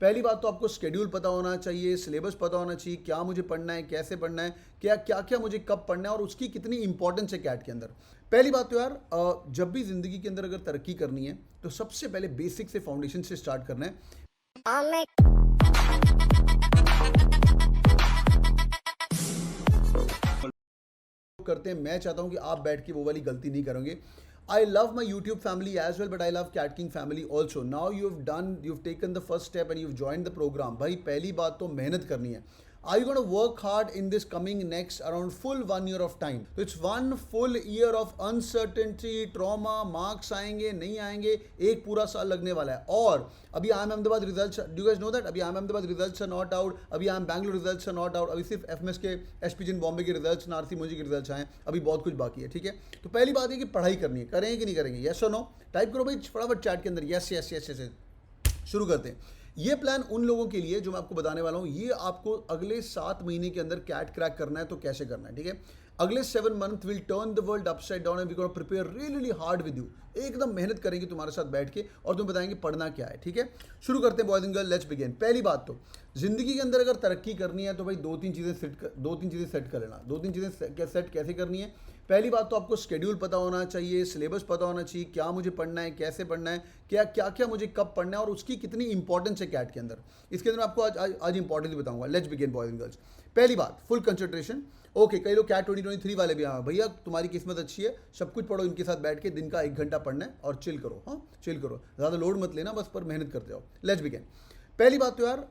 पहली बात तो आपको शेड्यूल पता होना चाहिए, सिलेबस पता होना चाहिए, क्या मुझे पढ़ना है, कैसे पढ़ना है, क्या क्या क्या मुझे कब पढ़ना है और उसकी कितनी इंपॉर्टेंस है कैट के अंदर। पहली बात तो यार जब भी ज़िंदगी के अंदर अगर तरक्की करनी है तो सबसे पहले बेसिक से फाउंडेशन से स्टार्ट करना है। करते हैं, मैं चाहता हूं कि आप बैठ के वो वाली गलती नहीं करोगे। I love my YouTube family as well, but I love CAT King family also. Now you have taken the first step and you have joined the program. भाई पहली बात तो मेहनत करनी है। Are you going to work hard in this coming next around full 1 year of time? तो it's one full year of uncertainty, trauma, marks आएंगे नहीं आएंगे, एक पूरा साल लगने वाला है। और अभी IIM Ahmedabad results, do you guys know that? अभी IIM Ahmedabad results are not out, अभी IIM Bangalore results are not out, अभी सिर्फ एफएमएस के, एसपीजी बॉम्बे के रिजल्ट्स, नारसी मुंजी के रिजल्ट्स आए, अभी बहुत कुछ बाकी है। ठीक है, तो पहली बात है कि पढ़ाई करनी है, करेंगे कि नहीं करेंगे, यस और नो? टाइप करो भाई फटाफट चैट के अंदर, यस यस यस यस। शुरू करते हैं। ये प्लान उन लोगों के लिए जो मैं आपको बताने वाला हूं, ये आपको अगले 7 महीने के अंदर कैट क्रैक करना है तो कैसे करना है। ठीक है, अगले 7 month will turn the world upside down and we gonna prepare really hard with you. एकदम मेहनत करेंगे तुम्हारे साथ बैठ के और तुम बताएंगे पढ़ना क्या है। ठीक है, शुरू करते हैं boys and girl, let's begin. पहली बात तो जिंदगी के अंदर अगर तरक्की करनी है तो भाई दो तीन चीज़ें सेट कर लेना। दो तीन चीज़ें सेट कैसे करनी है? पहली बात तो आपको शेड्यूल पता होना चाहिए, सिलेबस पता होना चाहिए, क्या मुझे पढ़ना है, कैसे पढ़ना है, क्या क्या क्या मुझे कब पढ़ना है और उसकी कितनी इंपॉर्टेंस है कैट के अंदर। इसके अंदर आपको आज इंपॉर्टेंस बताऊंगा। Let's begin boys and girls. पहली बात, फुल कंसंट्रेशन। ओके, कई लोग कैट 2023 वाले भी आए, भैया तुम्हारी किस्मत अच्छी है, सब कुछ पढ़ो, इनके साथ बैठ के दिन का 1 घंटा पढ़ना है और चिल करो। हाँ, चिल करो, ज़्यादा लोड मत लेना, बस पर मेहनत करते जाओ। Let's begin. पहली बात तो यार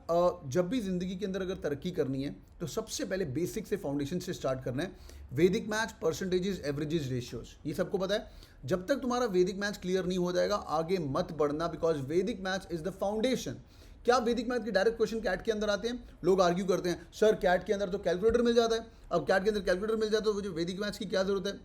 जब भी ज़िंदगी के अंदर अगर तरक्की करनी है तो सबसे पहले बेसिक से फाउंडेशन से स्टार्ट करना है। वैदिक मैथ्स, परसेंटेजेस, एवरेजेस, रेशियोज, ये सबको पता है। जब तक तुम्हारा वैदिक मैथ्स क्लियर नहीं हो जाएगा आगे मत बढ़ना, बिकॉज वैदिक मैथ्स इज द फाउंडेशन। क्या वैदिक मैथ के डायरेक्ट क्वेश्चन कैट के अंदर आते हैं? लोग आर्ग्यू करते हैं सर कैट के अंदर तो कैलकुलेटर मिल जाता है। अब कैट के अंदर कैलकुलेटर मिल जाता है तो वैदिक मैथ्स की क्या जरूरत है?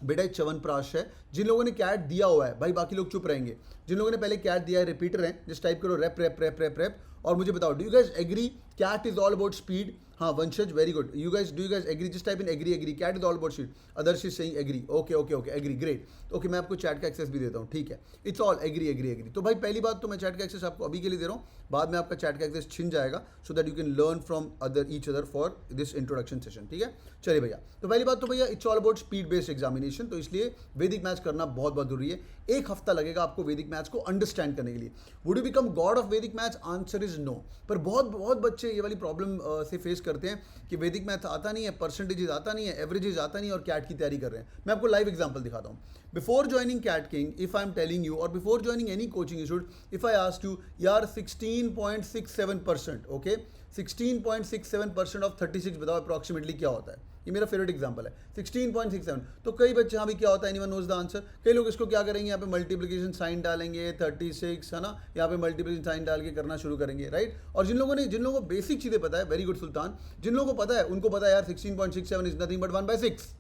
बेटा एक च्यवनप्राश है। जिन लोगों ने कैट दिया हुआ है भाई बाकी लोग चुप रहेंगे। जिन लोगों ने पहले कैट दिया है रिपीटर हैं, जस्ट टाइप करो rep rep rep rep rep और मुझे बताओ, do you guys agree CAT is all about speed? हाँ Vanshaj, very good. Do you guys agree? Just type in agree agree, CAT is all about speed. Adarsh is saying agree. Okay okay okay, agree, great. Okay, मैं आपको chat का access भी देता हूँ। ठीक है, it's all agree agree agree. तो भाई पहली बात तो मैं चैट का एक्सेस आपको अभी के लिए दे रहा हूँ, बाद में आपका चैट का एक्सेस छिन जाएगा, so that you can learn from each other for this introduction session. ठीक है, चलिए भैया। तो पहली बात तो भैया it's all about speed based examination, तो इसलिए वैदिक मैथ्स करना बहुत बहुत जरूरी है। 1 हफ्ता लगेगा आपको वैदिक मैथ्स को अंडरस्टैंड करने के लिए। Would you become god of Vedic maths? Answer is no. पर बहुत बहुत बच्चे ये वाली प्रॉब्लम से फेस करते हैं कि वैदिक मैथ्स आता नहीं है, परसेंटेजेस आता नहीं है, एवरेजेस आता नहीं है और कैट की तैयारी कर रहे हैं। मैं आपको लाइव एग्जांपल दिखाता हूँ। Before joining CAT king, if I am telling you, और before joining any coaching institute, if I ask you यार 16.67%, ओके, 16.67% ऑफ 36 बताओ अप्रॉक्सीमेटली क्या होता है? ये मेरा फेवरेट एग्जांपल है, 16.67। तो कई बच्चे हाँ भी क्या होता है, एनीवन नोज द आंसर। कई लोग इसको क्या करेंगे, यहाँ पे मल्टीप्लिकेशन साइन डालेंगे, 36 है ना, यहाँ पे मल्टीप्लिकेशन साइन डाल के करना शुरू करेंगे, राइट। और जिन लोगों को बेसिक चीज़ें पता है, वेरी गुड सुल्तान, जिन लोगों को पता है उनको पता है यार 16.67 इज नथिंग बट 1/6।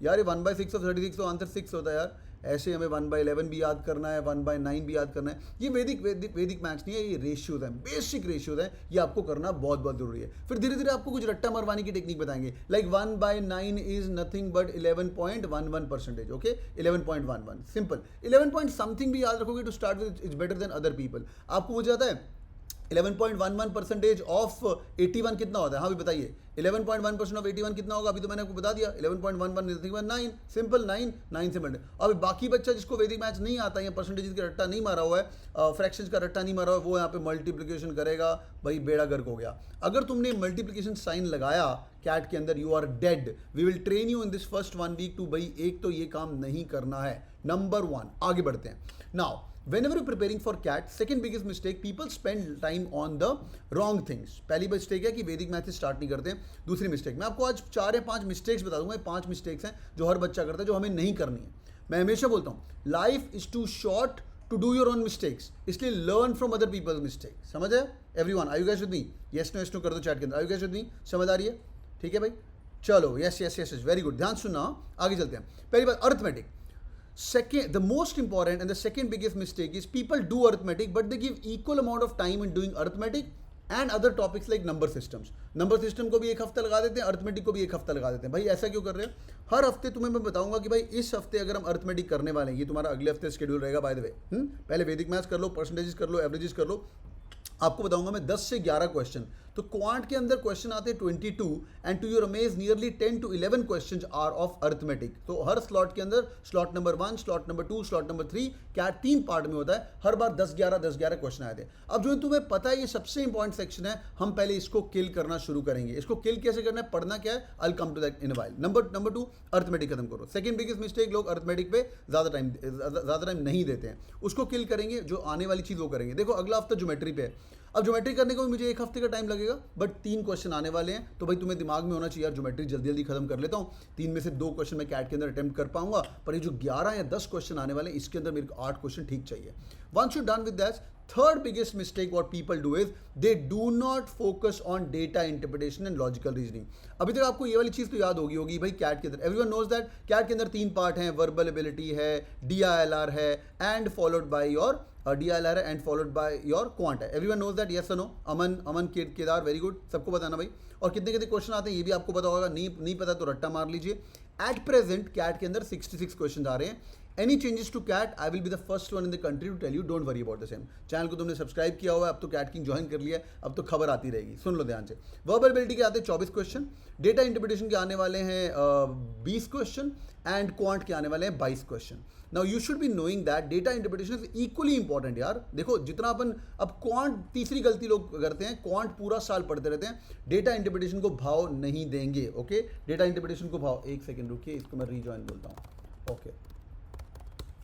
यार ये 1/6 ऑफ 36 तो आंसर 6 होता है यार। ऐसे हमें 1/11 भी याद करना है, 1/9 भी याद करना है। ये वैदिक मैथ्स नहीं है, ये रेशियोज हैं, बेसिक रेशियोज हैं, ये आपको करना बहुत बहुत जरूरी है। फिर धीरे धीरे आपको कुछ रट्टा मरवाने की टेक्निक बताएंगे, like 1/9 is nothing but 11.11%, okay, 11.11, simple. 11 point something भी याद रखोगे to start with, is better than other people. आपको वो जाता है 11.11% ऑफ 81 कितना होता है? हाँ भी बताइए, 11.1% ऑफ 81 कितना होगा? अभी तो मैंने आपको बता दिया, 11.11 9, सिंपल, 9 से बढ़े। अब बाकी बच्चा जिसको वैदिक मैथ्स नहीं आता है, परसेंटेज का रट्टा नहीं मारा हुआ है, फ्रैक्शंस का रट्टा नहीं मारा हुआ है, वो यहाँ पे मल्टीप्लिकेशन करेगा, भाई बेड़ा गर्क हो गया। अगर तुमने मल्टीप्लिकेशन साइन लगाया कैट के अंदर, you are dead. We will train you in this first 1 week too, भाई एक तो ये काम नहीं करना है, नंबर 1। आगे बढ़ते हैं। Now whenever you're preparing for CAT, second biggest mistake, people spend time on the wrong things। पहली मिस्टेक है कि वैदिक मैथ से स्टार्ट नहीं करते। दूसरी मिस्टेक, मैं आपको आज 4 या 5 मिस्टेक्स बता दूंगा। 5 मिस्टेक्स हैं जो हर बच्चा करता है, जो हमें नहीं करनी है। मैं हमेशा बोलता हूँ life is too short to do your own mistakes, इसलिए learn from other people's mistake. समझ है everyone? Are you guys with me? Yes no कर दो चैट के अंदर। Are you guys with me? समझ आ रही है? ठीक है भाई, चलो, yes yes yes, very good. ध्यान सुनना, आगे चलते हैं। पहली बात, arithmetic. Second, the most important and the second biggest mistake is people do arithmetic but they give equal amount of time in doing arithmetic and other topics like number systems। Number system को भी 1 हफ्ता लगा देते हैं, arithmetic को भी 1 हफ्ता लगा देते हैं। भाई ऐसा क्यों कर रहे हो? हर हफ्ते तुम्हें मैं बताऊंगा कि भाई इस हफ्ते अगर हम अर्थमेटिक करने वाले हैं, ये तुम्हारा अगले हफ्ते शेड्यूल रहेगा बाय द वे। पहले वैदिक मैथ्स कर लो, परसेंटेजेस कर लो, एवरेजेस कर लो, आपको बताऊंगा मैं 10 से 11 क्वेश्चन। तो क्वांट के अंदर क्वेश्चन आते हैं 22 and to your amaze nearly 10 to 11 questions are of arithmetic. तो हर स्लॉट के अंदर slot number 1, slot number 2, slot number 3 CAT 3 part में होता है। हर बार 10-11 क्वेश्चन आए थे। अब जो तुम्हें पता है ये सबसे इंपॉर्टेंट सेक्शन है, हम पहले इसको किल करना शुरू करेंगे। इसको किल कैसे करना है, पढ़ना क्या है, I will come to that in a while. Number 2 arithmetic खत्म करो। सेकंड बिगेस्ट मिस्टेक, लोग अर्थमेटिक पे ज़्यादा टाइम नहीं देते हैं, उसको किल करेंगे। जो आने वाली चीज़ वो करेंगे। देखो अगला हफ्ता ज्योमेट्री पे है। अब ज्योमेट्री करने को भी मुझे 1 हफ्ते का टाइम लगेगा, बट 3 क्वेश्चन आने वाले हैं, तो भाई तुम्हें दिमाग में होना चाहिए यार ज्योमेट्री जल्दी जल्दी खत्म कर लेता हूँ। 3 में से 2 क्वेश्चन मैं कैट के अंदर अटेम्प्ट कर पाऊंगा, पर ये जो 11 या 10 क्वेश्चन आने वाले हैं इसके अंदर मेरे को 8 क्वेश्चन ठीक चाहिए। Once you done with that, third biggest mistake what people do is they do not focus on data interpretation and logical reasoning. अभी तक आपको ये वाली चीज़ तो याद होगी भाई कैट के अंदर एवरीवन नोज दैट कैट के अंदर 3 पार्ट हैं, वर्बल एबिलिटी है, DILR है and followed by your DILR है and followed by your quant है। एवरीवन नोज दैट, यस और नो? अमन केदार, वेरी गुड, सबको बताना भाई। और कितने कितने क्वेश्चन आते हैं ये भी आपको पता होगा, नहीं पता तो रट्टा मार लीजिए। एट प्रेजेंट कैट के अंदर 66 क्वेश्चन आ रहे हैं। Any changes to CAT, I will be the first one in the country to tell you, don't worry about the same. Channel को तुमने सब्सक्राइब किया हुआ है, अब तो कैट किंग ज्वाइन कर लिया है, अब तो खबर आती रहेगी। सुन लो ध्यान से। वर्बल एबिलिटी के आते हैं 24 क्वेश्चन, डेटा इंटरप्रिटेशन के आने वाले हैं 20 क्वेश्चन एंड क्वांट के आने वाले हैं 22 question. Now you should be knowing that data interpretation is equally important यार। देखो जितना अपन अब क्वांट, तीसरी गलती लोग करते हैं, क्वांट पूरा साल पढ़ते रहते हैं, डेटा इंटरप्रिटेशन को भाव नहीं देंगे। ओके, डेटा इंटरप्रिटेशन को भाव, एक सेकेंड रुकिए, इसको मैं रीजॉइन बोलता हूँ। ओके,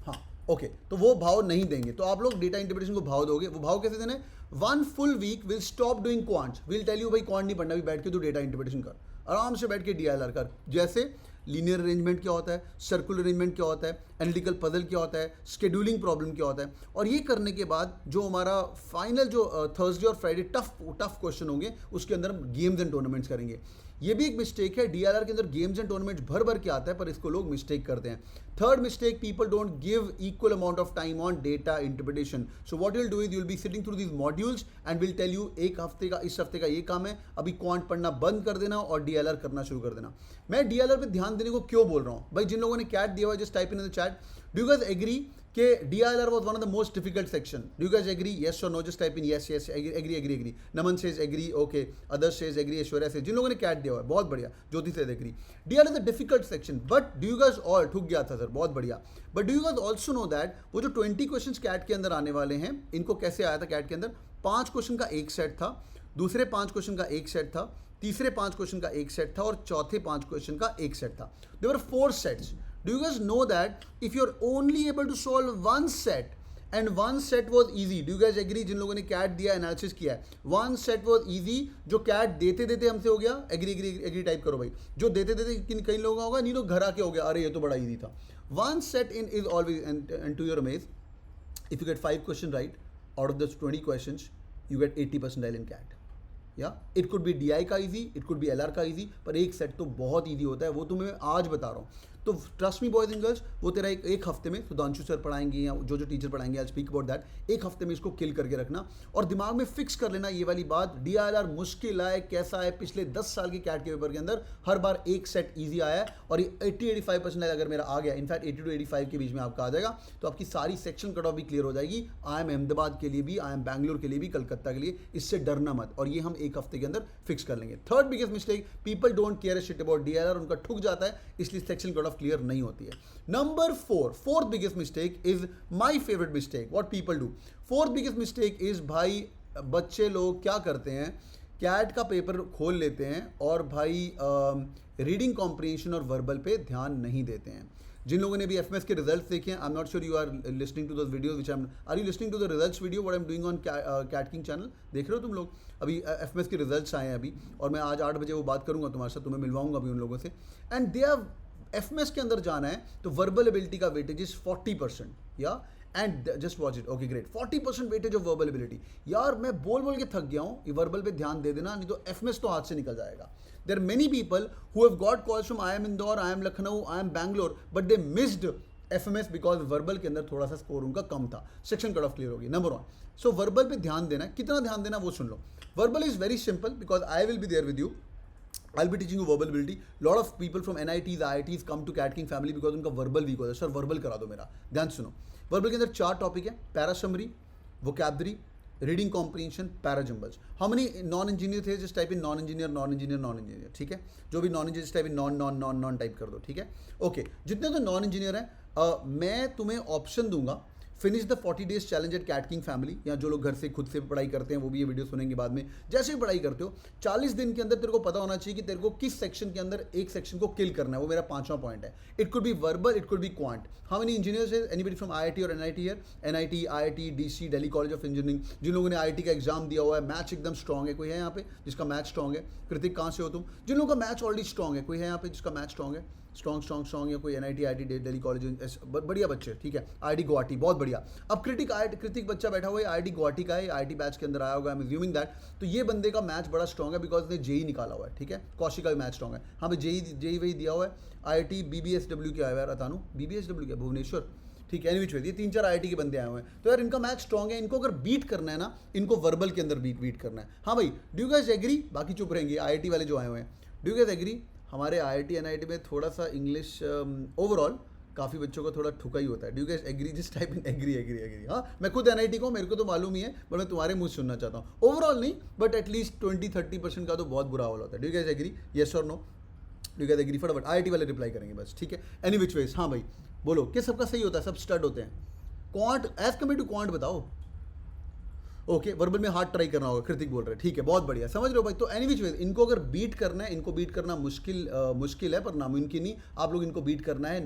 हाँ ओके, तो वो भाव नहीं देंगे। तो आप लोग डेटा इंटरप्रिटेशन को भाव दोगे। वो भाव कैसे देने? 1 full week will stop doing quant, will tell you भाई क्वांट नहीं पढ़ना, भी बैठ के तू डेटा इंटरप्रिटेशन कर, आराम से बैठ के DILR कर। जैसे लीनियर अरेंजमेंट क्या होता है, सर्कुलर अरेंजमेंट क्या होता है, एनालिटिकल पजल क्या होता है, शेड्यूलिंग प्रॉब्लम क्या होता है। और ये करने के बाद जो हमारा फाइनल जो थर्सडे और फ्राइडे टफ क्वेश्चन होंगे, उसके अंदर हम गेम्स एंड टूर्नामेंट्स करेंगे। ये भी एक मिस्टेक है, DILR के अंदर गेम्स एंड टूर्नामेंट्स भर भर के आता है, पर इसको लोग मिस्टेक करते हैं। Third mistake, people don't give equal amount of time on data interpretation. So what you will do is you will be sitting through these modules and will tell you एक हफ्ते का, इस हफ्ते का ये काम है, अभी क्वांट पढ़ना बंद कर देना और DILR करना शुरू कर देना। मैं DILR पे ध्यान देने को क्यों बोल रहा हूँ भाई? जिन लोगों ने कैट दिया हुआ है, just type in the chat, do you guys agree कि DILR was one of the most difficult section? Do you guys agree? Yes or no? Just type in yes, agree. Naman says agree, okay. Others says agree, Aishwarya says. जिन लोगों ने cat दिया हुआ है, बहुत बढ़िया। ज्योति says agree. DILR is a difficult section, but do you guys all, ठुक गया था सर, बहुत बढ़िया। But do you guys also know that वो जो 20 questions कैट के अंदर आने वाले हैं, इनको कैसे आया था कैट के अंदर? 5 क्वेश्चन का एक सेट था, दूसरे 5 क्वेश्चन का एक सेट था, तीसरे 5 क्वेश्चन का एक सेट था और चौथे 5 क्वेश्चन का एक सेट था। There were 4 sets. Do you guys know that if you're only able to solve one set and one set was easy, do you guys agree? जिन लोगों ने कैट दिया, एनालिसिस किया है, one set was easy, जो cat देते देते हमसे हो गया, एग्री टाइप करो भाई, जो देते देते कई लोगों का होगा, नहीं लोग घर आके हो गया, अरे ये तो बड़ा इजी था। one set in is always, and to your amaze, if you get 5 questions right out of those 20 questions, you get 80 percentile in cat. या इट कुड बी DI का easy, it could B LR का easy, पर एक set तो बहुत easy होता है, वो तुम्हें आज बता रहा हूँ। तो trust me boys and girls, वो तेरा एक हफ्ते में सुधांशु सर पढ़ाएंगे या जो टीचर पढ़ाएंगे, आई स्पीक अबाउट दैट, एक हफ्ते में इसको किल करके रखना और दिमाग में फिक्स कर लेना ये वाली बात। DILR मुश्किल है, कैसा है, पिछले 10 साल की कैट के पेपर के अंदर हर बार एक सेट ईजी आया है और ये 80-85% अगर मेरा आ गया, इनफैक्ट 80 to 85 के बीच में आपका आ जाएगा, तो आपकी सारी सेक्शन कट ऑफ भी क्लियर हो जाएगी। आई एम अहमदाबाद के लिए भी, आई एम बैंगलोर के लिए भी, कलकत्ता के लिए, इससे डरना मत, और ये हम एक हफ्ते के अंदर फिक्स कर लेंगे। Third biggest mistake, people don't care shit about DILR, उनका ठुक जाता है, इसलिए सेक्शन कट ऑफ क्लियर नहीं होती है। Number 4, fourth biggest mistake is my favorite mistake. What people do? Fourth biggest mistake is भाई बच्चे लोग क्या करते हैं, कैट का पेपर खोल लेते हैं और भाई रीडिंग कॉम्प्रिहेंशन और वर्बल पे ध्यान नहीं देते हैं। जिन लोगों ने भी FMS के रिजल्ट्स देखे हैं, I am not sure you are listening to those videos which are you listening to the results video what I am doing on CAT King channel? देख रहे हो तुम लोग? अभी FMS के रिजल्ट्स आए हैं अभी, और मैं आज 8 बजे वो बात करूंगा तुम्हारे साथ, तुम्हें मिलवाऊंगा अभी उन लोगों से। एंड दे हैव FMS के अंदर जाना है तो वर्बल एबिलिटी का वेटेज इज 40%, या and just watch it, okay great, 40% weightage of verbal ability. यार मैं बोल के थक गया हूँ, ये वर्बल पे ध्यान दे देना, नहीं तो FMS तो हाथ से निकल जाएगा। There many people who have got calls from IIM Indore, IIM Lucknow, IIM Bangalore, but they missed FMS because verbal के अंदर थोड़ा सा स्कोर उनका कम था, सेक्शन कट ऑफ क्लियर होगी। नंबर 1, सो वर्बल पे ध्यान देना, कितना ध्यान देना वो सुन लो। Verbal is very simple because I will be there with you, I'll be teaching you verbal ability. Lot of people from NITs, IITs come to Cat King family because उनका वर्बल वीक होता है। Sir verbal करा दो मेरा। ध्यान सुनो, verbal के अंदर 4 टॉपिक है, para summary, vocabulary, reading comprehension, parajumbles. How many non engineer थे? Just type in non engineer, non engineer, non engineer, ठीक है। जो भी non engineer type in non non non non type कर दो, ठीक है। ओके, जितने तो नॉन इंजीनियर हैं, मैं तुम्हें ऑप्शन दूंगा, finish the 40 days challenge at CAT King family, या जो लोग घर से खुद से पढ़ाई करते हैं वो भी ये वीडियो सुनेंगे बाद में। जैसे ही पढ़ाई करते हो 40 दिन के अंदर तेरे को पता होना चाहिए कि तेरे को किस सेक्शन के अंदर एक सेक्शन को किल करना है। वो मेरा 5वां पॉइंट है। It could be verbal, it could be quant. How many engineers है? एनीबडी फ्रॉम IIT और NIT here? NIT, IIT, DC, Delhi college of engineering. जिन लोगों ने IIT का एग्जाम दिया हुआ है, मैच एकदम स्ट्रॉन्ग है, कोई है यहाँ पे जिसका मैच स्ट्रॉन्ग है? कृतिक, कहाँ से हो तुम? जिन लोगों का मैच ऑलरेडी स्ट्रॉन्ग है, कोई है यहाँ पे जिसका मैच स्ट्रॉन्ग है? स्ट्रॉन्ग, या कोई NIT, IIT, दिल्ली कॉलेज, बढ़िया बच्चे, ठीक है। IIT गुवाहाटी, बहुत बढ़िया। अब कृतिक बच्चा बैठा हुआ है, IIT गुवाहाटी का है, IIT बैच के अंदर आया होगा, आई एम अज्यूमिंग दैट। तो ये बंदे का मैच बड़ा स्ट्रॉन्ग है बिकॉज ने जेई निकाला हुआ है, ठीक है। कौशिक का भी मैच स्ट्रॉन्ग है। हाँ भाई, जेई वही दिया हुआ है। IIT BBSW क्या है यार, अतानु BBSW क्या, भुवनेश्वर, ठीक है। एनीवेज ये 3-4 IIT के बंदे आए हुए हैं, तो यार इनका मैच स्ट्रॉन्ग है। इनको अगर बीट करना है ना, इनको वर्बल के अंदर बीट करना है। हाँ भाई, डू यू गाइस एग्री? बाकी चुप रहेंगे IIT वाले जो आए हुए हैं। Do you guys agree? हमारे IIT NIT में थोड़ा सा इंग्लिश ओवरऑल काफ़ी बच्चों को थोड़ा ठुका ही होता है। Do you guys agree? Just type in agree. हाँ, मैं खुद NIT को, मेरे को तो मालूम ही है, बट मैं तुम्हारे मुंह से सुनना चाहता हूँ। ओवरऑल नहीं, बट एटलीस्ट 20-30% का तो बहुत बुरा हाल होता है। Do you guys agree? Yes और no? Do you guys agree? फटाफट IIT वाले रिप्लाई करेंगे बस, ठीक है। एनी विच वेज, हाँ भाई बोलो, किस सबका सही होता है? सब स्टड होते हैं। Quant as compare to quant बताओ। ओके, वर्बल में हार्ड ट्राई करना होगा, कृतिक बोल रहे हैं, ठीक है, बहुत बढ़िया, समझ रहे हो भाई। तो एनीवेज इनको अगर बीट करना है, इनको बीट करना मुश्किल है पर नामुमकिन नहीं। आप लोग इनको बीट करना है,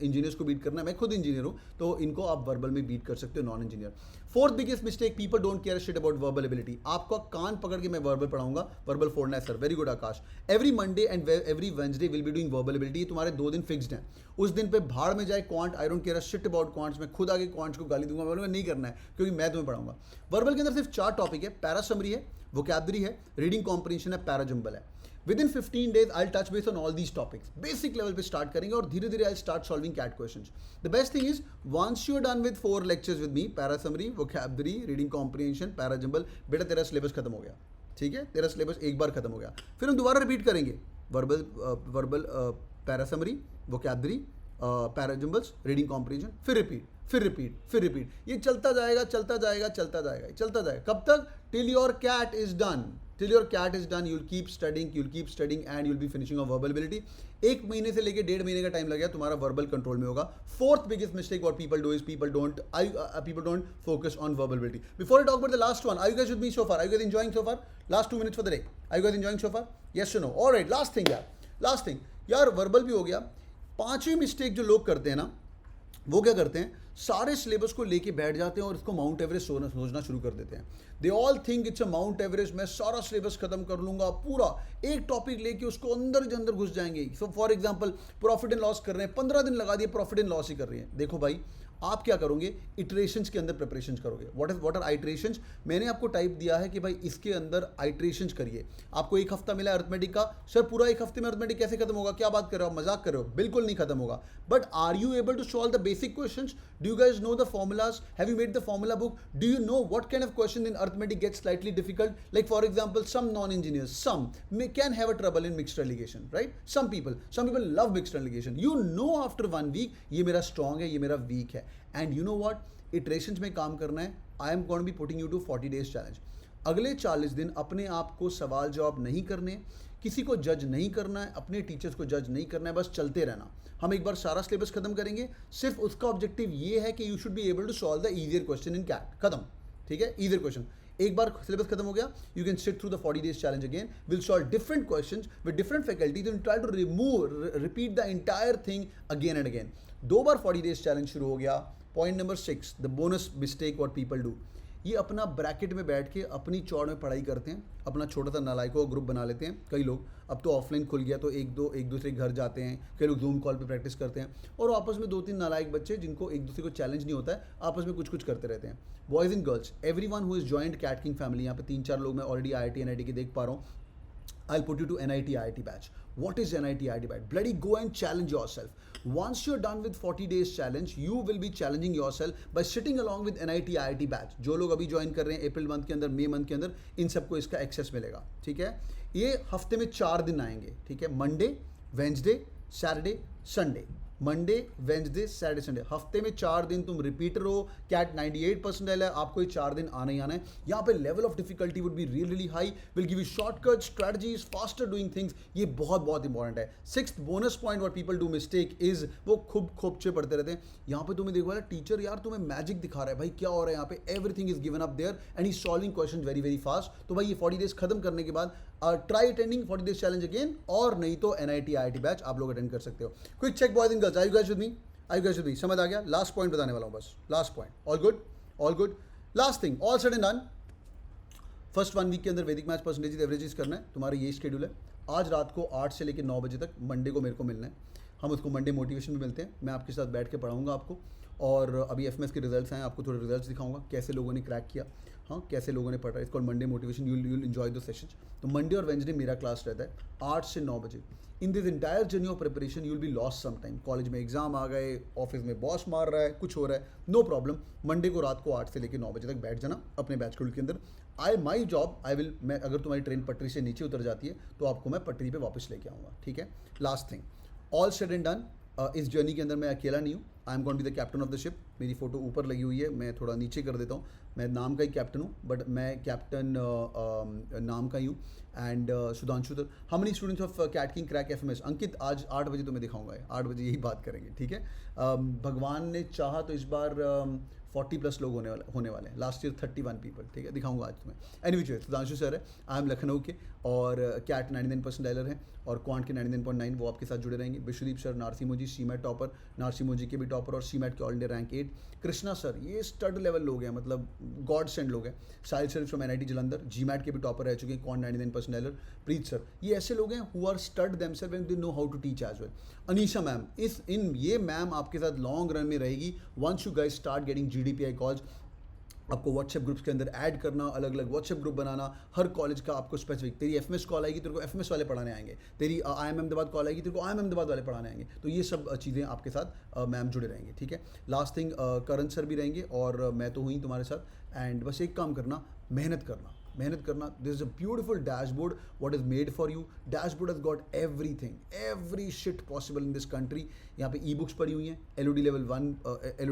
इंजीनियर्स को बीट करना है। मैं खुद इंजीनियर हूँ, तो इनको आप वर्बल में बीट कर सकते हो, non engineer. Fourth biggest mistake, people don't care shit about verbal ability. आपका कान पकड़ के मैं वर्बल पढ़ाऊंगा, वर्बल फोड़ना है sir. Very good Akash. Every Monday and every Wednesday will be doing verbal ability. तुम्हारे 2 दिन फिक्स्ड हैं। उस दिन पे भाड़ में जाए quant, I don't care a shit about quants. मैं खुद आगे क्वांट्स को गाली दूंगा, बोलूंगा नहीं करना है क्योंकि मैं तुम्हें पढ़ाऊंगा। वर्बल के अंदर सिर्फ 4 टॉपिक है, पैरासमरी है, वोकैबुलरी है, रीडिंग कॉम्प्रिहेंशन है, पैराजम्बल है। Within 15 days I touch base on all these topics. Basic level पे स्टार्ट करेंगे और धीरे धीरे I start solving CAT questions. The best thing is once you are done with 4 lectures with me, para summary, vocabulary, reading comprehension, parajumble, बेटा तेरा syllabus खत्म हो गया, ठीक है। तेरा सिलेबस एक बार खत्म हो गया, फिर हम दोबारा रिपीट करेंगे। Verbal para summary, vocabulary, parajumbles, reading comprehension, फिर रिपीट। ये चलता जाएगा। कब तक? Till your CAT is done. you'll keep studying and you'll be finishing your verbal ability. 1 महीने से लेके 1.5 महीने का टाइम लगेगा, तुम्हारा वर्बल कंट्रोल में होगा। Fourth biggest mistake what people do is people don't focus on verbal ability. Before I talk about the last one, are you guys with me so far? Are you guys enjoying so far? Last 2 minutes for the day. Are you guys enjoying so far? Yes or no? All right, last thing यार, verbal भी हो गया। 5वीं mistake जो लोग करते हैं ना, वो क्या करते हैं? सारे सिलेबस को लेके बैठ जाते हैं और इसको माउंट एवरेस्ट सोचना शुरू कर देते हैं। They all think it's a mount Everest. मैं सारा सिलेबस खत्म कर लूंगा, पूरा एक टॉपिक लेके उसको अंदर घुस जाएंगे। So for example profit and loss कर रहे हैं, 15 दिन लगा दिए प्रॉफिट एंड लॉस ही कर रही है। देखो भाई, आप क्या करोगे? इटरेशंस के अंदर प्रिपरेशन करोगे। What are iterations? मैंने आपको टाइप दिया है कि भाई इसके अंदर आइटरेशंस करिए। आपको 1 हफ्ता मिला अरिथमेटिक का, सर पूरा 1 हफ्ते में अरिथमेटिक कैसे खत्म होगा? क्या बात कर रहे हो, मजाक कर रहे हो? बिल्कुल नहीं खत्म होगा। But are you able to solve the basic questions? Do you guys know the formulas? Have you made the formula book? Do you know what kind of question in arithmetic gets slightly difficult? Like for example, some non engineers, some can have a trouble in mixed relegation, right? Some people love mixed relegation. You know after 1 week ये मेरा strong है, ये मेरा weak है। And you know what? Iterations में काम करना है। I am going to be putting you to 40 days challenge. अगले 40 दिन अपने आप को सवाल जवाब नहीं करने, किसी को जज नहीं करना है, अपने टीचर्स को जज नहीं करना है, बस चलते रहना। हम एक बार सारा सिलेबस खत्म करेंगे। सिर्फ उसका ऑब्जेक्टिव ये है कि you should be able to solve the easier question in CAT. खत्म, ठीक है। ईजियर क्वेश्चन एक बार सिलेबस खत्म हो गया, you can sit through the 40 days challenge again. We'll solve different questions with different faculties and try to repeat the entire thing again and again. 2 bar 40 days challenge शुरू हो गया। Point number 6, the bonus mistake what people do. ये अपना bracket में बैठ के अपनी चौड़ में पढ़ाई करते हैं, अपना छोटा सा नालायकों का ग्रुप बना लेते हैं। कई लोग, अब तो ऑफलाइन खुल गया तो एक दूसरे के घर जाते हैं, कई लोग जूम कॉल पे प्रैक्टिस करते हैं और आपस में 2-3 नालायक बच्चे जिनको एक दूसरे को चैलेंज नहीं होता है, आपस में कुछ करते रहते हैं। Boys and girls, everyone who is joined CAT King family, यहाँ पे 3-4 लोग मैं ऑलरेडी IIT NIT के देख पा रहा हूँ। I'll put you to NIT IIT batch. What is NIT IIT batch? Bloody go and challenge yourself. Once you're done with 40 days challenge, you will be challenging yourself by sitting along with NIT IIT batch. जो लोग अभी join कर रहे हैं April month के अंदर, मई month के अंदर, इन सबको इसका एक्सेस मिलेगा, ठीक है। ये हफ्ते में 4 दिन आएंगे, ठीक है। Monday, Wednesday, Saturday, Sunday, Monday, Wednesday, Saturday, Sunday, हफ्ते में 4 दिन तुम रिपीटर हो, कैट 98 परसेंटाइल है, आपको ये 4 दिन आना ही आना है। यहाँ पे level of difficulty would be really high, will give you shortcut strategies, faster doing things, ये बहुत बहुत इंपॉर्टेंट है। Sixth bonus point what people do mistake is वो खूब खोपचे पढ़ते रहते हैं। यहाँ पे तुम्हें देखो टीचर यार तुम्हें मैजिक दिखा रहा है, भाई क्या हो रहा है यहाँ पे, everything is given up there and he solving question very very fast. तो भाई ये 40 डेज खत्म करने के बाद try attending 40 days challenge again, और नहीं तो NIT IIT बैच आप लोग अटेंड कर सकते हो। Quick check boys and girls, are you guys with me? Are you guys with me? समझ आ गया? लास्ट पॉइंट बताने वाला हूँ बस, last point. All good, all good. Last thing, all said and done. First 1 week के अंदर वैदिक मैथ्स परसेंटेज एवरेजेस करना है, तुम्हारा यही शेड्यूल है। आज रात को 8 से लेकर 9 बजे तक मंडे को मेरे को मिलना है, हम उसको मंडे मोटिवेशन भी मिलते हैं, मैं आपके साथ बैठ के पढ़ाऊंगा आपको। और अभी FMS के रिजल्ट्स आए, आपको थोड़े रिजल्ट्स दिखाऊंगा कैसे लोगों ने क्रैक किया, हाँ कैसे लोगों ने पढ़ा। इसको Monday motivation, you'll enjoy the sessions. तो मंडे और वेंसडे मेरा क्लास रहता है 8 से 9 बजे। In this entire journey of preparation you will be lost some time, college में एग्जाम आ गए, ऑफिस में बॉस मार रहा है, कुछ हो रहा है, नो प्रॉब्लम। मंडे को रात को 8 से लेकर 9 बजे तक बैठ जाना अपने बैच शेड्यूल के अंदर। माई जॉब आई विल, मैं अगर तुम्हारी ट्रेन पटरी से नीचे उतर जाती है तो आपको मैं पटरी पे वापस लेके आऊँगा, ठीक है। Last thing, all said and done, इस जर्नी के अंदर मैं अकेला नहीं हूँ, I am going to be the captain of the ship. मेरी फोटो ऊपर लगी हुई है, मैं थोड़ा नीचे कर देता हूँ, मैं नाम का ही कैप्टन हूँ, बट मैं कैप्टन नाम का ही हूँ। And Sudhanshu sir, how many students of CAT King crack FMS? Ankit आज 8 बजे तुम्हें दिखाऊंगा, 8 बजे यही बात करेंगे, ठीक है। भगवान ने चाहा तो इस बार 40+ लोग होने वाले हैं, लास्ट ईयर 31 पीपल, ठीक है, दिखाऊंगा आज तुम्हें। एनीवे सुधांशु सर है, आई एम लखनऊ के, और कैट 99 परसेंटाइलर हैं, और क्वांट के 99.9, वो आपके साथ जुड़े रहेंगे। Vishwadeep sir Narsee Monjee CMAT topper, Narsee Monjee के भी टॉपर और सीमैट के all India rank 8। Krishna sir ये स्टड लेवल लोग हैं, मतलब गॉड सेंड लोग हैं। Sahil sir from NIT Jalandhar, GMAT के भी टॉपर रह चुके हैं, क्वांट 99 परसेंटाइलर। प्रीत सर, ये ऐसे लोग हैं who are stud themselves and they know how to teach as well. Anisha ma'am, ये मैम आपके साथ लॉन्ग रन में रहेगी। Once you guys start getting GDPI calls, आपको व्हाट्सएप ग्रुप्स के अंदर ऐड करना, अलग अलग व्हाट्सएप ग्रुप बनाना, हर कॉलेज का आपको स्पेसिफिक, तेरी FMS कॉल आएगी तेरे को FMS वाले पढ़ाने आएंगे, तेरी IIM अहमदाबाद कॉल आएगी तेरे को IIM अहमदाबाद वाले पढ़ाने आएंगे। तो ये सब चीज़ें आपके साथ मैम जुड़े रहेंगे, ठीक है। लास्ट थिंग, करण सर भी रहेंगे, और मैं तो हुई तुम्हारे साथ। एंड बस एक काम करना, मेहनत करना, मेहनत करना। This is a beautiful dashboard what is made for you. Dashboard has got everything, every shit possible in this country. यहाँ पे ई बुक्स पड़ी हुई हैं, LOD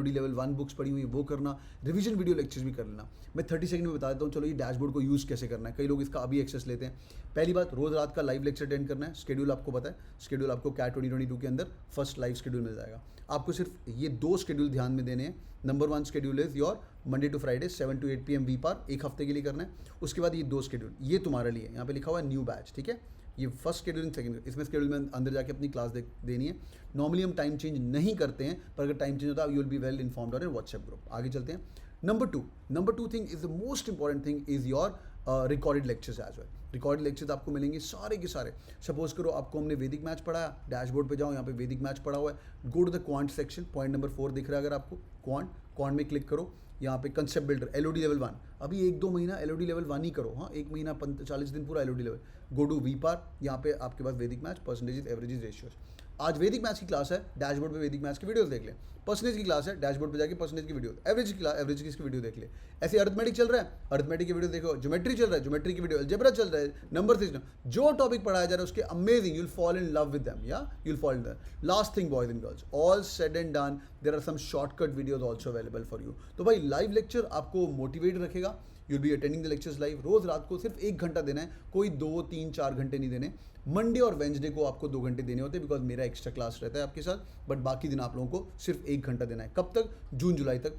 लेवल 1 बुक्स पड़ी हुई है, वो करना। रिवीजन वीडियो लेक्चर्स भी कर लेना। मैं 30 सेकंड में बता देता हूँ, चलो ये डैशबोर्ड को यूज़ कैसे करना है। कई लोग इसका अभी एक्सेस लेते हैं। पहली बात, रोज़ रात का लाइव लेक्चर अटेंड करना है। शेड्यूल आपको पता है, शेड्यूल आपको कैट 2022 के अंदर फर्स्ट लाइव शेड्यूल मिल जाएगा। आपको सिर्फ ये 2 शेड्यूल ध्यान में देने हैं। Number 1 schedule is your Monday to Friday 7 to 8 PM वीपार, एक हफ्ते के लिए करना है। उसके बाद ये 2 शेड्यूल, ये तुम्हारे लिए यहाँ पे लिखा हुआ है न्यू बैच, ठीक है। ये फर्स्ट शेड्यूल एंड सेकंड, इसमें शेड्यूल में अंदर जाके अपनी क्लास देनी है। नॉर्मली हम टाइम चेंज नहीं करते हैं, पर अगर टाइम चेंज होता है you will be well informed on WhatsApp group. आगे चलते हैं। Number two thing is the most important thing is your recorded lectures as well. Recorded lectures आपको मिलेंगे सारे के सारे। सपोज करो आपको हमने वैदिक मैथ्स पढ़ाया, डैशबोर्ड पे जाओ, यहाँ पे वैदिक मैथ्स पढ़ा हुआ है, go to the quant section, point number 4 दिख रहा है अगर आपको, क्वांट में क्लिक करो। यहाँ पे कंसेप्ट बिल्डर LOD लेवल 1, अभी 1-2 महीना LOD लेवल 1 ही करो, हाँ 1 महीना 40 दिन पूरा LOD लेवल। गो टू वीपार, यहाँ पे आपके पास वैदिक मैथ्स, परसेंटेजेस, एवरेजेस, रेशियोज। आज वैदिक मैथ्स की क्लास है, डैशबोर्ड पे वैदिक मैथ्स की वीडियोस देख ले। परसेंटेज की क्लास है, डैशबोर्ड पे जाके परसेंटेज की वीडियो, एवरेज की इसकी वीडियो देख ले। ऐसे अरिथमेटिक चल रहा है, अरिथमेटिक की वीडियो देखो। ज्योमेट्री चल रहा है, ज्योमेट्री की वीडियो। अलजेब्रा चल रहा है, नंबर सिस्टम, जो टॉपिक पढ़ाया जा रहा है उसके amazing, you will fall in love with them, या you will fall in them. Last thing boys and girls, all said and done, there are some shortcut videos also available for you. तो भाई live lecture आपको motivate रखेगा, you'll be attending the lectures live. रोज़ रात को सिर्फ 1 घंटा देना है, कोई 2, 3, 4 घंटे नहीं देने। मंडे और वेंसडे को आपको 2 घंटे देने होते हैं, बिकॉज मेरा एक्स्ट्रा क्लास रहता है आपके साथ, बट बाकी दिन आप लोगों को सिर्फ 1 घंटा देना है। कब तक? जून जुलाई तक।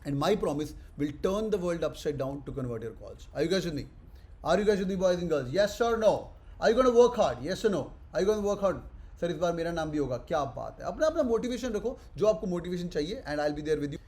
And my promise will turn the world upside down to convert your calls. Are you guys with me? Are you guys with me boys and girls? Yes और no? Are you gonna work hard? Yes और no? Are you gonna work hard? Sir इस बार मेरा नाम भी होगा, क्या बात है। अपना अपना मोटिवेशन रखो, जो आपको मोटिवेशन चाहिए, and I will be there with you.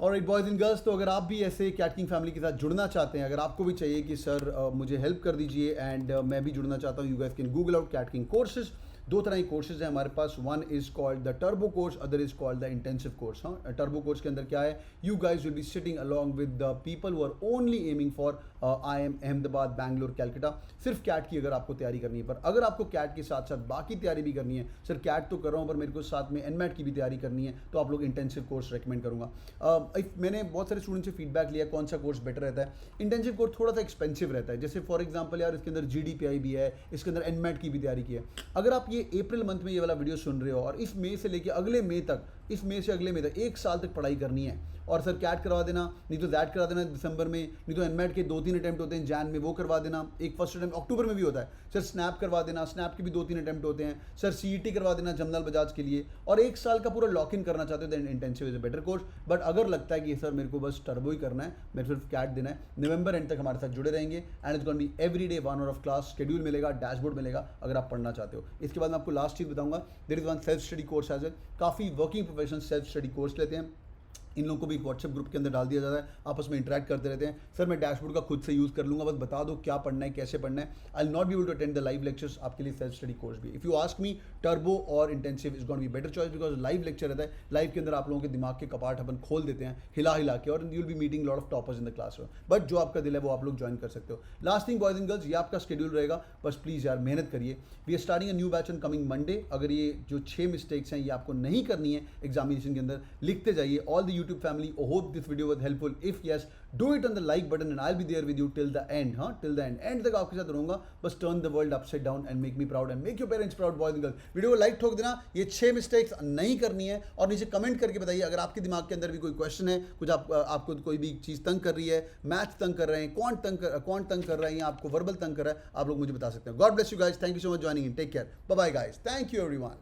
Alright boys and girls, तो अगर आप भी ऐसे कैट किंग फैमिली के साथ जुड़ना चाहते हैं, अगर आपको भी चाहिए कि सर मुझे हेल्प कर दीजिए एंड मैं भी जुड़ना चाहता हूँ, you guys can Google out CAT king courses. 2 तरह के कोर्सेज हैं हमारे पास, one is called the turbo course, other is called the intensive course. हाँ, टर्बो कोर्स के अंदर क्या है, you guys will be sitting along with the people who are only aiming for IIM Ahmedabad, Bangalore, Calcutta. सिर्फ कैट की अगर आपको तैयारी करनी है, पर अगर आपको कैट के साथ साथ बाकी तैयारी भी करनी है, सर कैट तो कर रहा हूँ पर मेरे को साथ में एनमैट की भी तैयारी करनी है, तो आप लोग इंटेंसिव कोर्स रेकमेंड करूँगा। मैंने बहुत सारे स्टूडेंट से फीडबैक लिया कौन सा कोर्स बेटर रहता है। इंटेंसिव कोर्स थोड़ा सा एक्सपेंसिव रहता है, जैसे फॉर एग्जाम्पल यार इसके अंदर GDPI भी है, इसके अंदर एनमैट की भी तैयारी की है। अगर आप ये अप्रैल मंथ में ये वाला वीडियो सुन रहे हो और इस मई से लेकर अगले मई तक, इस मई से अगले मई तक 1 साल तक पढ़ाई करनी है, और सर कैट करवा देना, नहीं तो दैट करा देना दिसंबर में, नहीं तो एनमैट के 2-3 अटैम्प्ट होते हैं जैन में, वो करवा देना। एक फर्स्ट अटैम्प्ट अक्टूबर में भी होता है। सर स्नैप करवा देना, स्नैप के भी 2-3 अटैम्प्ट होते हैं। सर CET करवा देना जमनाल बजाज के लिए, और 1 साल का पूरा लॉक इन करना चाहते हो then intensive is a better course. But अगर लगता है कि सर मेरे को बस टर्बो ही करना है, मेरे सिर्फ कैट देना है, नवंबर एंड तक हमारे साथ जुड़े रहेंगे and it's gonna be everyday 1 hour of class, schedule मिलेगा, डैशबोर्ड मिलेगा अगर आप पढ़ना चाहते हो। इसके बाद मैं आपको लास्ट चीज़ बताऊंगा, there is one self study course as well. काफ़ी working professional self study course लेते हैं, इन लोगों को भी व्हाट्सएप ग्रुप के अंदर डाल दिया जाता है, आपस में इंटरेक्ट करते रहते हैं। सर मैं डैशबोर्ड का खुद से यूज़ कर लूँगा, बस बता दो क्या पढ़ना है, कैसे पढ़ना है। I will not be able to attend the live lectures, आपके लिए सेल्फ स्टडी कोर्स भी। If you ask me, turbo और intensive is gonna be better choice, because live lecture रहता है, लाइव के अंदर आप लोगों के दिमाग के कपाट अपन खोल देते हैं हिला हिला के, और you will B meeting lot of toppers in the class. But जो आपका दिल है वो आप लोग ज्वाइन कर सकते हो। Last thing boys and girls, ये आपका शेड्यूल रहेगा, बस प्लीज़ यार मेहनत करिए। We are starting a new batch on coming Monday. अगर ये जो 6 मिस्टेक्स हैं ये आपको नहीं करनी है एग्जामिनेशन के अंदर, लिखते जाइए। All the YouTube family, hope this video was helpful. If yes, do it on the like button and I will be there with you till the end. हाँ, टिल द एंड तक आपके साथ रहूंगा। बस turn the world upside down and make me proud and make your parents proud boys and girls. Video को like ठोक देना, ये 6 मिस्टेक्स नहीं करनी है, और नीचे कमेंट करके बताइए अगर आपके दिमाग के अंदर भी कोई क्वेश्चन है, कुछ आपको कोई भी चीज़ तंग कर रही है, मैथ्स तंग कर रहे हैं, कौन तंग कर रहे हैं, या आपको वर्बल तंग कर रहा है, आप लोग मुझे बता सकते हैं। God bless you guys, thank you so much joining in, take care, bye bye guys, thank you everyone.